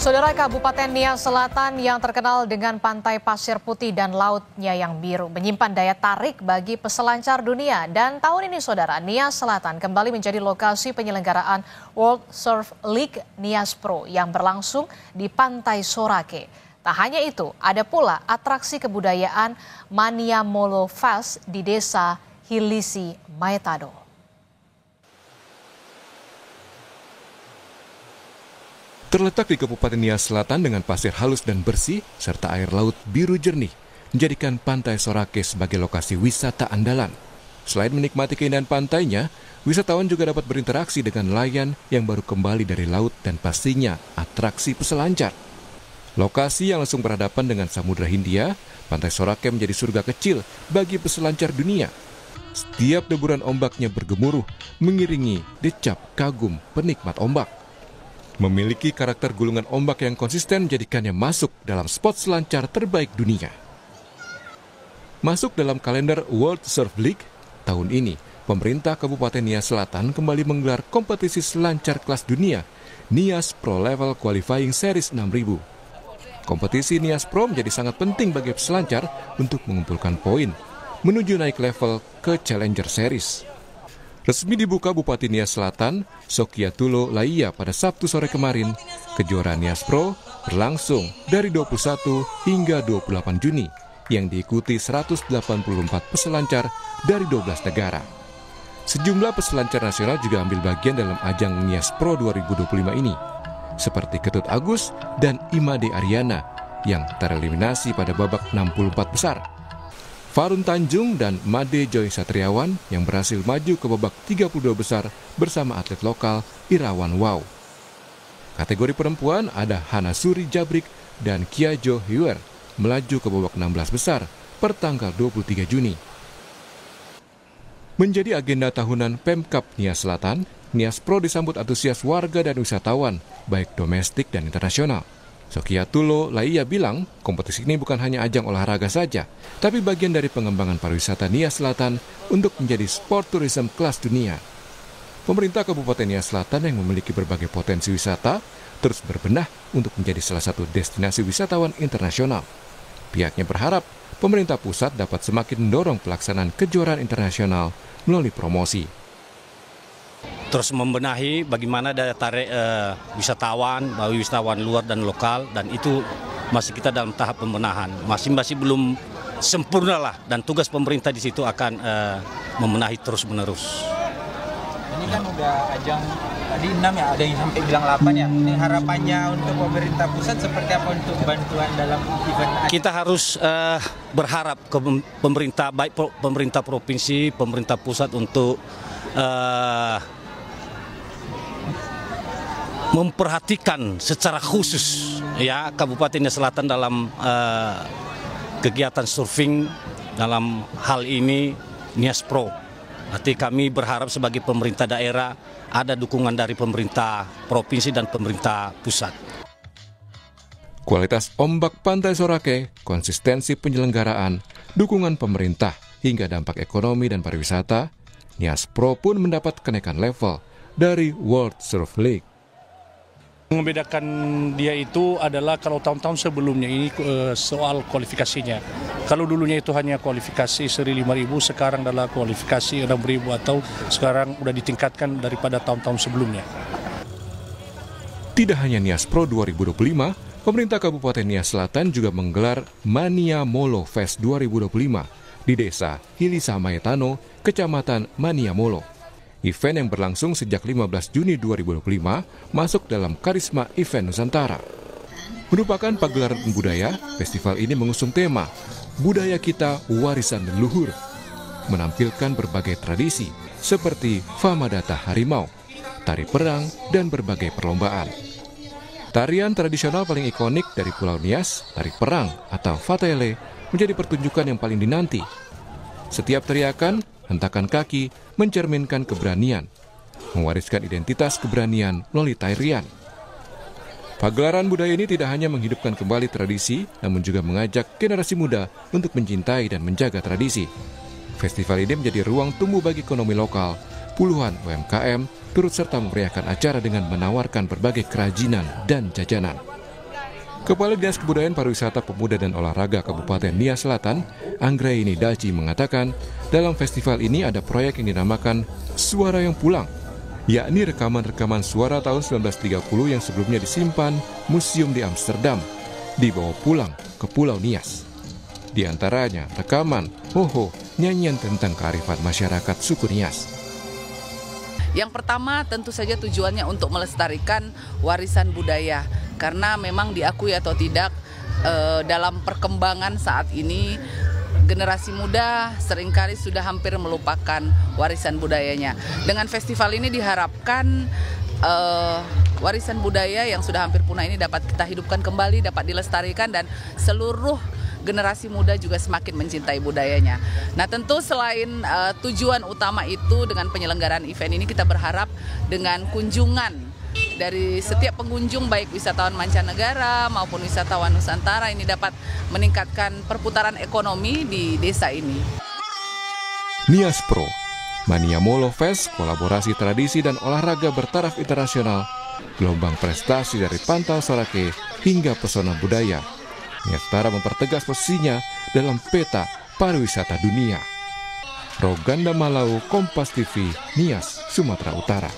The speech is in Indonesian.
Saudara, Kabupaten Nias Selatan yang terkenal dengan pantai pasir putih dan lautnya yang biru menyimpan daya tarik bagi peselancar dunia. Dan tahun ini, Saudara, Nias Selatan kembali menjadi lokasi penyelenggaraan World Surf League Nias Pro yang berlangsung di Pantai Sorake. Tak hanya itu, ada pula atraksi kebudayaan Mania Molo Fest di desa Hilisi Maetado. Terletak di Kabupaten Nias Selatan dengan pasir halus dan bersih, serta air laut biru jernih, menjadikan Pantai Sorake sebagai lokasi wisata andalan. Selain menikmati keindahan pantainya, wisatawan juga dapat berinteraksi dengan nelayan yang baru kembali dari laut dan pastinya atraksi peselancar. Lokasi yang langsung berhadapan dengan Samudra Hindia, Pantai Sorake menjadi surga kecil bagi peselancar dunia. Setiap deburan ombaknya bergemuruh, mengiringi decap kagum penikmat ombak. Memiliki karakter gulungan ombak yang konsisten menjadikannya masuk dalam spot selancar terbaik dunia. Masuk dalam kalender World Surf League, tahun ini pemerintah Kabupaten Nias Selatan kembali menggelar kompetisi selancar kelas dunia Nias Pro Level Qualifying Series 6000. Kompetisi Nias Pro menjadi sangat penting bagi peselancar untuk mengumpulkan poin menuju naik level ke Challenger Series. Resmi dibuka Bupati Nias Selatan, Sokiatulo Laia pada Sabtu sore kemarin, kejuaraan Nias Pro berlangsung dari 21 hingga 28 Juni yang diikuti 184 peselancar dari 12 negara. Sejumlah peselancar nasional juga ambil bagian dalam ajang Nias Pro 2025 ini, seperti Ketut Agus dan Imade Ariana yang tereliminasi pada babak 64 besar. Farun Tanjung dan Made Joy Satriawan yang berhasil maju ke babak 32 besar bersama atlet lokal Irawan Wow. Kategori perempuan ada Hana Suri Jabrik dan Kiajo Hyuer melaju ke babak 16 besar per tanggal 23 Juni. Menjadi agenda tahunan Pemkab Nias Selatan, Nias Pro disambut antusias warga dan wisatawan, baik domestik dan internasional. Sokiatulo Laia bilang, kompetisi ini bukan hanya ajang olahraga saja, tapi bagian dari pengembangan pariwisata Nias Selatan untuk menjadi sport tourism kelas dunia. Pemerintah Kabupaten Nias Selatan yang memiliki berbagai potensi wisata terus berbenah untuk menjadi salah satu destinasi wisatawan internasional. Pihaknya berharap pemerintah pusat dapat semakin mendorong pelaksanaan kejuaraan internasional melalui promosi. Terus membenahi bagaimana daya tarik wisatawan luar dan lokal, dan itu masih kita dalam tahap pembenahan. Masih belum sempurna lah, dan tugas pemerintah di situ akan membenahi terus-menerus. Ini kan udah ajang tadi 6 ya, ada yang sampai bilang 8 ya. Ini harapannya untuk pemerintah pusat seperti apa untuk bantuan dalam event? Kita harus berharap ke pemerintah, baik pemerintah provinsi, pemerintah pusat untuk memperhatikan secara khusus ya Kabupaten Nias Selatan dalam kegiatan surfing dalam hal ini Nias Pro. Nanti kami berharap sebagai pemerintah daerah ada dukungan dari pemerintah provinsi dan pemerintah pusat. Kualitas ombak Pantai Sorake, konsistensi penyelenggaraan, dukungan pemerintah hingga dampak ekonomi dan pariwisata, Nias Pro pun mendapat kenaikan level dari World Surf League. Membedakan dia itu adalah kalau tahun-tahun sebelumnya ini soal kualifikasinya. Kalau dulunya itu hanya kualifikasi seri 5.000, sekarang adalah kualifikasi 6.000 atau sekarang udah ditingkatkan daripada tahun-tahun sebelumnya. Tidak hanya Nias Pro 2025, pemerintah Kabupaten Nias Selatan juga menggelar Mania Molo Fest 2025 di desa Hilisa Maetano, Kecamatan Mania Molo. Event yang berlangsung sejak 15 Juni 2025 masuk dalam Karisma Event Nusantara. Merupakan pagelaran budaya, festival ini mengusung tema Budaya Kita Warisan Leluhur, menampilkan berbagai tradisi seperti Famadata Harimau, tari perang, dan berbagai perlombaan. Tarian tradisional paling ikonik dari Pulau Nias, tari perang atau Fatele, menjadi pertunjukan yang paling dinanti. Setiap teriakan, hentakan kaki mencerminkan keberanian, mewariskan identitas keberanian melalui tarian. Pagelaran budaya ini tidak hanya menghidupkan kembali tradisi, namun juga mengajak generasi muda untuk mencintai dan menjaga tradisi. Festival ini menjadi ruang tumbuh bagi ekonomi lokal. Puluhan UMKM turut serta memeriahkan acara dengan menawarkan berbagai kerajinan dan jajanan. Kepala Dinas Kebudayaan Pariwisata Pemuda dan Olahraga Kabupaten Nias Selatan, Anggraini Daci mengatakan, dalam festival ini ada proyek yang dinamakan Suara yang Pulang, yakni rekaman-rekaman suara tahun 1930 yang sebelumnya disimpan museum di Amsterdam, dibawa pulang ke Pulau Nias. Di antaranya rekaman Hoho, nyanyian tentang kearifan masyarakat suku Nias. Yang pertama tentu saja tujuannya untuk melestarikan warisan budaya, karena memang diakui atau tidak dalam perkembangan saat ini generasi muda seringkali sudah hampir melupakan warisan budayanya. Dengan festival ini diharapkan warisan budaya yang sudah hampir punah ini dapat kita hidupkan kembali, dapat dilestarikan, dan seluruh generasi muda juga semakin mencintai budayanya. Nah, tentu selain tujuan utama itu, dengan penyelenggaraan event ini kita berharap dengan kunjungan dari setiap pengunjung, baik wisatawan mancanegara maupun wisatawan Nusantara, ini dapat meningkatkan perputaran ekonomi di desa ini. Nias Pro, Mania Molo Fest, kolaborasi tradisi dan olahraga bertaraf internasional, gelombang prestasi dari Pantau Sorake hingga pesona budaya. Nias Utara mempertegas posisinya dalam peta pariwisata dunia. Roganda Malau, Kompas TV, Nias, Sumatera Utara.